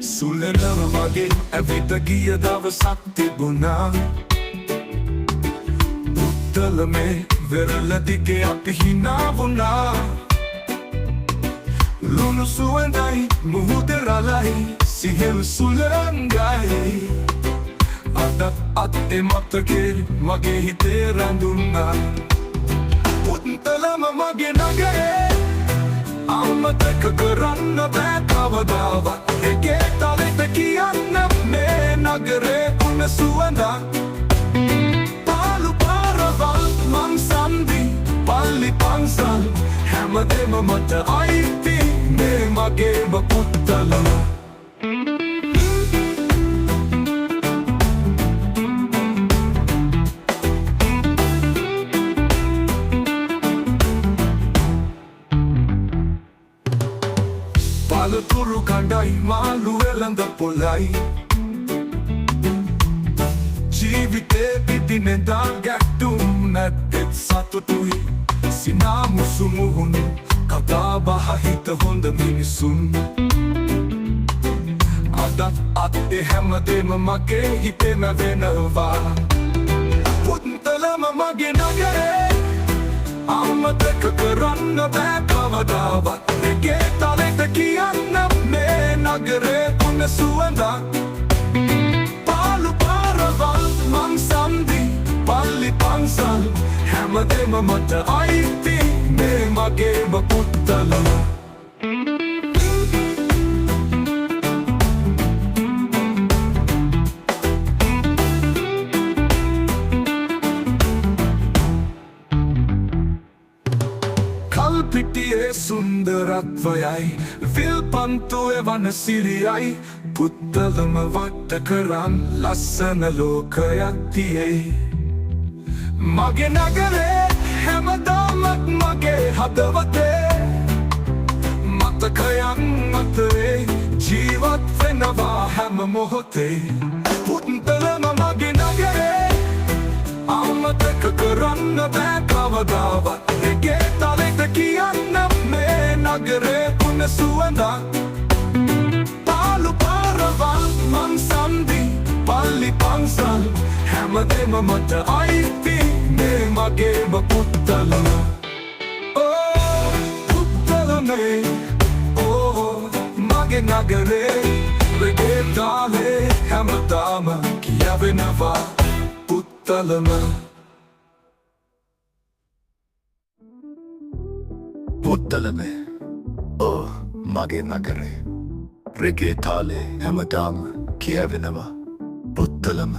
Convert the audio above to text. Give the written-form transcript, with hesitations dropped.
සුලනම මගේ ඇවිත ගිය දවසක් තිබුණා පුත්තලමේ වෙරළ දිගේ අපි හිනා වුණා ලුණු සුවඳයි මුහුද රළයි සිහිල් සුළංගයි අදත් අත්තේ මතකේ මගේ හිතේ රැඳුණා පුත්තලම මගේ නගරේ අමතක කරන්න බෑ කවදාවත් ඒකේ තලෙට කියන්න මේ නගරේ උණ සුවඳක් පාලු පාරවල් මං සන්දි පල්ලි පන්සල් හැමදේම මට අයිති මේ මගේම පුත්තලම පළතුරු කණ්ඩයි මාළු වෙළඳ පොළයි ජීවිතේ පිටිනෙදා ගැටුම් නැත්තෙත් සතුටුයි සිනා මුසුමුහුණු කතා බහ හිත හොඳ මිනිසුන් අදත් අත්තේ හැමදේම මගේ හිතේ නැවෙනවා පුත්තලම මගේ නගරේ අමතක කරන්න බෑ කවදාවත් ඒකේ තලෙට කියන්න මේ නගරේ උණ සුවඳක් පාලු පාරවල් මං සන්දි පල්ලි පන්සල් හැමදේම මට අයිති මේ මගේම පුත්තලම කල්පිටියේ සුන්දරත්වයයි විල්පන්තුවේ වනසිරියයි පුත්තලම වට කරන් ලස්සන ලෝකයක් තියේ මගේ නගරේ හැමදාමත් මගේ හදවතේ මතකයන් අතරේ ජීවත් වෙනවා හැම මොහොතේ පුත්තලම මගේ නගරේ අමතක කරන්න බෑ කවදාවත් ඒකේ තලෙට කියන්න මේ නගරේ උණ සුවඳක් පාලු පාරවල් මං සන්දි පල්ලි පන්සල් හැමදේම මට අයිති මේ මගේම පුත්තලම පුත්තලමේ මගේ නගරේ රෙගේ තාලේ හැමදාම කියවෙනවා පුත්තලම පුත්තලමේ මගේ නගරේ රෙගේ තාලේ හැමදාම කියවෙනවා පුත්තලම